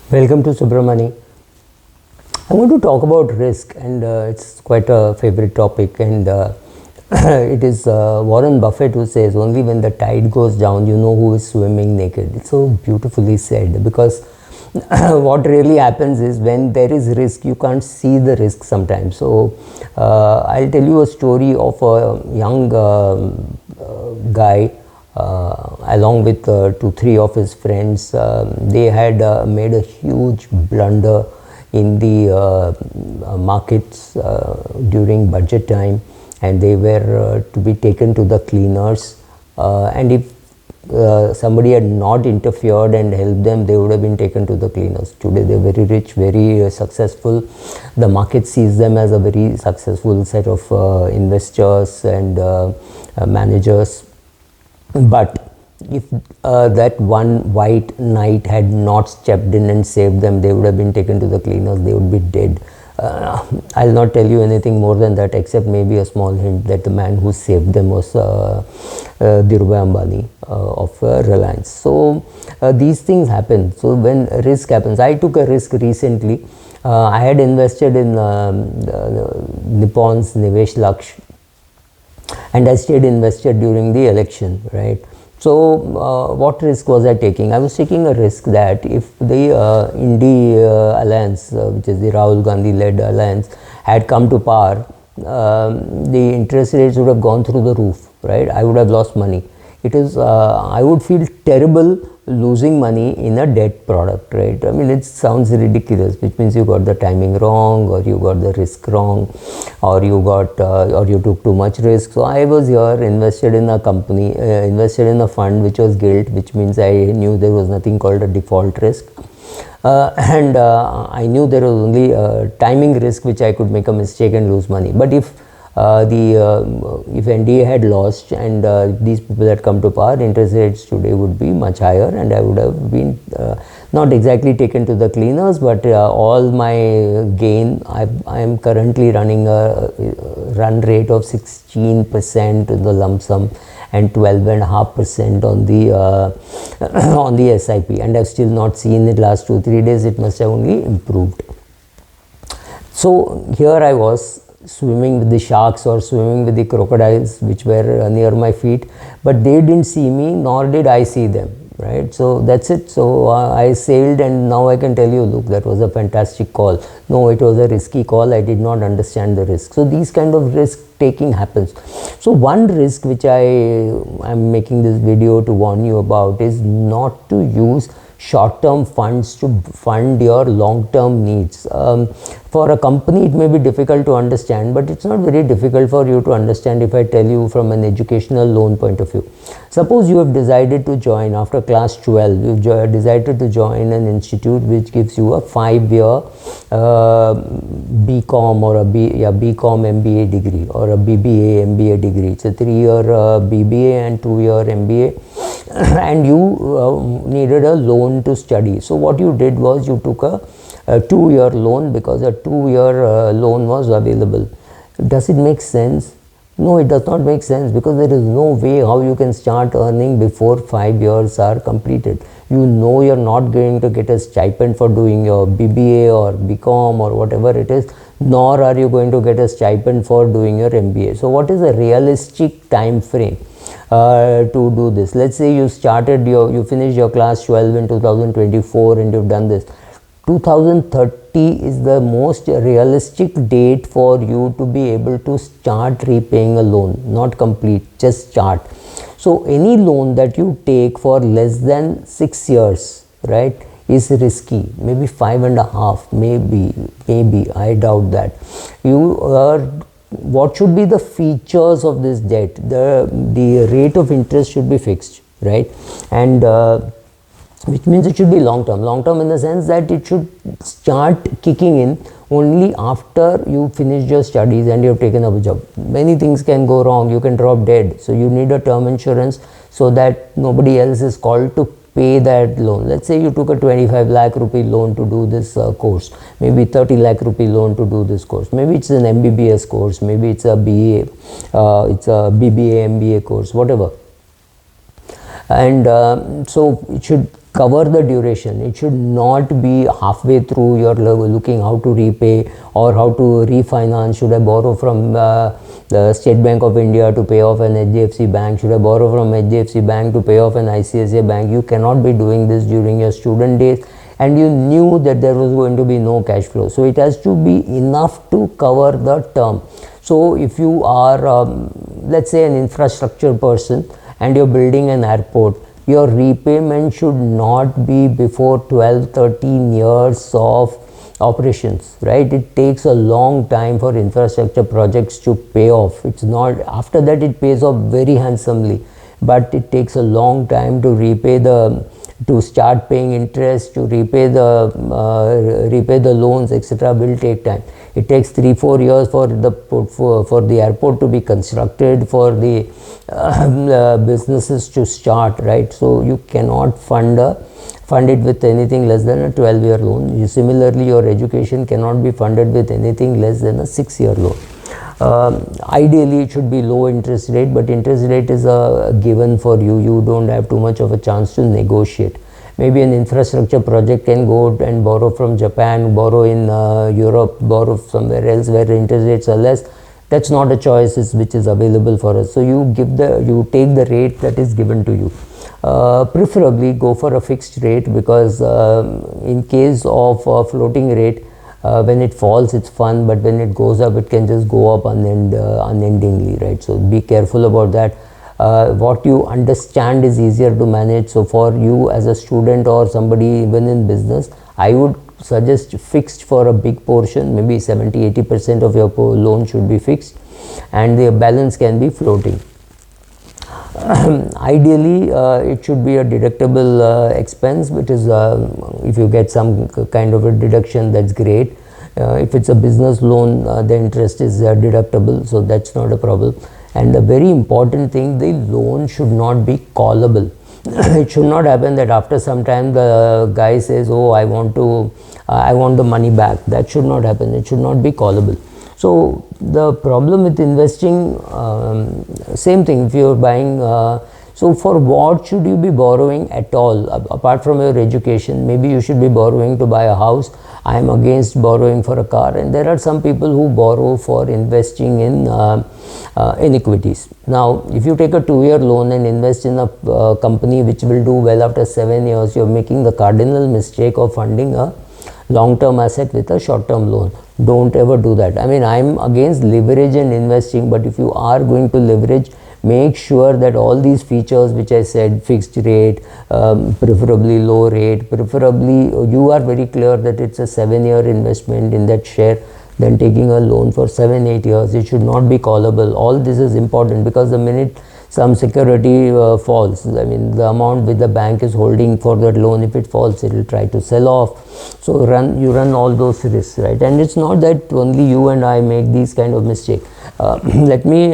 Welcome to Subramani. I'm going to talk about risk, and it's quite a favorite topic. And it is Warren Buffett who says, "Only when the tide goes down, you know who is swimming naked." It's so beautifully said, because what really happens is when there is risk, you can't see the risk sometimes. So I'll tell you a story of a young guy. Along with 2-3 of his friends, they had made a huge blunder in the markets during budget time, and they were to be taken to the cleaners, and if somebody had not interfered and helped them, they would have been taken to the cleaners. Today they're very rich, very successful. The market sees them as a very successful set of investors and managers. But if that one white knight had not stepped in and saved them, they would have been taken to the cleaners, they would be dead. I'll not tell you anything more than that, except maybe a small hint that the man who saved them was Dhirubhai Ambani of Reliance. So these things happen. So when risk happens, I took a risk recently. I had invested in Nippon's Nivesh Laksh, and I stayed invested during the election, right? So what risk was I taking? I was taking a risk that if the Indy alliance, which is the Rahul Gandhi led alliance, had come to power, the interest rates would have gone through the roof, right? I would have lost money. It is, I would feel terrible losing money in a debt product, right? I mean, it sounds ridiculous, which means you got the timing wrong, or you got the risk wrong, or you got, or you took too much risk. So I was here invested in a company, invested in a fund which was gilt, which means I knew there was nothing called a default risk. And I knew there was only timing risk, which I could make a mistake and lose money. But if if NDA had lost and these people had come to power, interest rates today would be much higher, and I would have been not exactly taken to the cleaners, but all my gain. I am currently running a run rate of 16% in the lump sum and 12.5% on the on the SIP, and I've still not seen it last 2-3 days. It must have only improved. So here I was, swimming with the sharks or swimming with the crocodiles which were near my feet, but they didn't see me, nor did I see them, right? So that's it. So I sailed, and now I can tell you, look, that was a fantastic call. No, it was a risky call. I did not understand the risk. So these kind of risk taking happens. So one risk which I am making this video to warn you about is not to use short-term funds to fund your long-term needs. For a company, it may be difficult to understand, but it's not very difficult for you to understand if I tell you from an educational loan point of view. Suppose you have decided to join after class 12, you've decided to join an institute which gives you a 5-year BCom or a BCom MBA degree, or a BBA MBA degree. It's a 3-year BBA and 2-year MBA. And you needed a loan to study. So what you did was you took a 2-year loan, because a 2-year loan was available. Does it make sense? No, it does not make sense, because there is no way how you can start earning before 5 years are completed. You know you're not going to get a stipend for doing your BBA or BCom or whatever it is, nor are you going to get a stipend for doing your MBA. So what is a realistic time frame to do this? Let's say you finished your class 12 in 2024 and you've done this. 2030 is the most realistic date for you to be able to start repaying a loan, not complete, just start. So any loan that you take for less than 6 years, right, is risky. Maybe 5.5, maybe, I doubt that. What should be the features of this debt? The rate of interest should be fixed, right? And which means it should be long term in the sense that it should start kicking in only after you finish your studies and you have taken up a job. Many things can go wrong. You can drop dead, so you need a term insurance so that nobody else is called to pay that loan. Let's say you took a 25 lakh rupee loan to do this course, maybe 30 lakh rupee loan to do this course. Maybe it's an MBBS course, maybe it's a BA, it's a BBA MBA course, whatever. And so it should cover the duration. It should not be halfway through you're looking how to repay or how to refinance. Should I borrow from the State Bank of India to pay off an HDFC Bank? Should I borrow from HDFC Bank to pay off an ICICI Bank? You cannot be doing this during your student days, and you knew that there was going to be no cash flow. So it has to be enough to cover the term. So if you are let's say an infrastructure person and you're building an airport, your repayment should not be before 12-13 years of operations, right? It takes a long time for infrastructure projects to pay off. It's not, after that it pays off very handsomely, but it takes a long time to repay to start paying interest, to repay the loans, etc. will take time. It takes 3-4 years for the airport to be constructed, for the businesses to start, right? So you cannot fund it with anything less than a 12-year loan. Similarly, your education cannot be funded with anything less than a 6-year loan. Ideally it should be low interest rate, but interest rate is a given for you. You don't have too much of a chance to negotiate. Maybe an infrastructure project can go and borrow from Japan, borrow in Europe, borrow somewhere else where interest rates are less. That's not a choice which is available for us. So you take the rate that is given to you. Preferably go for a fixed rate, because in case of a floating rate, when it falls it's fun, but when it goes up it can just go up unendingly, right? So be careful about that. What you understand is easier to manage. So for you as a student or somebody even in business, I would suggest fixed for a big portion. Maybe 70-80% of your loan should be fixed, and the balance can be floating. Ideally it should be a deductible expense, which is if you get some kind of a deduction, that's great. If it's a business loan, the interest is deductible, so that's not a problem. And the very important thing, the loan should not be callable. It should not happen that after some time the guy says, oh, I want the money back. That should not happen. It should not be callable. So the problem with investing, same thing, if you're buying, so for what should you be borrowing at all? Apart from your education, maybe you should be borrowing to buy a house. I am against borrowing for a car, and there are some people who borrow for investing in equities. Now, if you take a 2-year loan and invest in a company which will do well after 7 years, you're making the cardinal mistake of funding a long-term asset with a short-term loan. Don't ever do that. I mean, I'm against leverage and investing, but if you are going to leverage, make sure that all these features which I said, fixed rate, preferably low rate, preferably you are very clear that it's a 7-year investment in that share, then taking a loan for 7-8 years. It should not be callable. All this is important, because the minute some security falls, I mean the amount with the bank is holding for that loan, if it falls, it will try to sell off. So you run all those risks, right? And it's not that only you and I make these kind of mistakes. Let me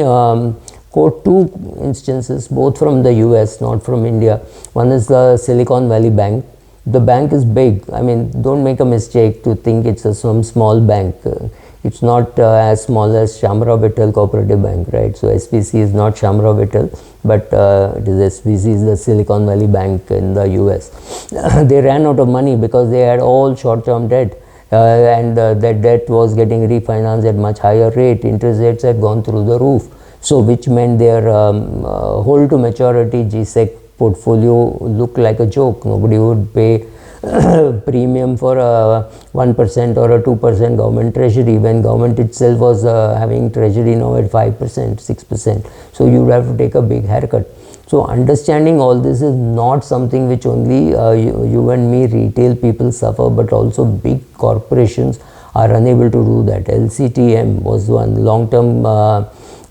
quote 2 instances, both from the US, not from India. One is the Silicon Valley Bank. The bank is big. I mean, don't make a mistake to think it's some small bank. It's not as small as Shamrao Vittal Cooperative Bank, right? So SVC is not Shamrao Vittal, but it is SVC is the Silicon Valley Bank in the US. They ran out of money because they had all short-term debt, and that debt was getting refinanced at much higher rate. Interest rates had gone through the roof. So which meant their hold to maturity GSEC portfolio looked like a joke. Nobody would pay premium for a 1% or a 2% government treasury, when government itself was having treasury now at 5%, 6%. So you would have to take a big haircut. So understanding all this is not something which only you and me retail people suffer, but also big corporations are unable to do that. LCTM was one, long-term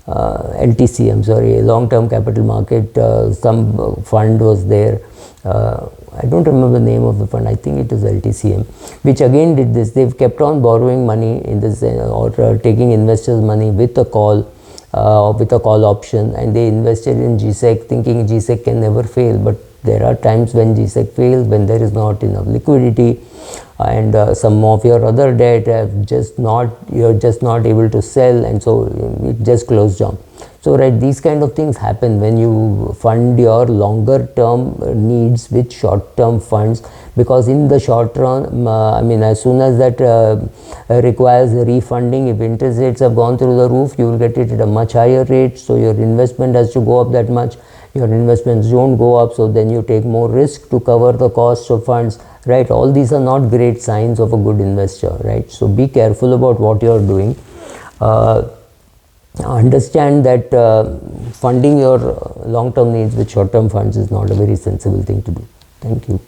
LTCM, sorry, long-term capital market, some fund was there. I don't remember the name of the fund. I think it is LTCM, which again did this. They've kept on borrowing money in this or taking investors' money with a call option, and they invested in GSEC thinking GSEC can never fail. But there are times when GSEC fails, when there is not enough liquidity, and some of your other debt you're just not able to sell, and so it just closed down. So right, these kind of things happen when you fund your longer term needs with short term funds, because in the short run, I mean, as soon as that requires refunding, if interest rates have gone through the roof, you will get it at a much higher rate, so your investment has to go up that much. Your investments don't go up, so then you take more risk to cover the cost of funds, right? All these are not great signs of a good investor, right? So be careful about what you are doing. Understand that funding your long-term needs with short-term funds is not a very sensible thing to do. Thank you.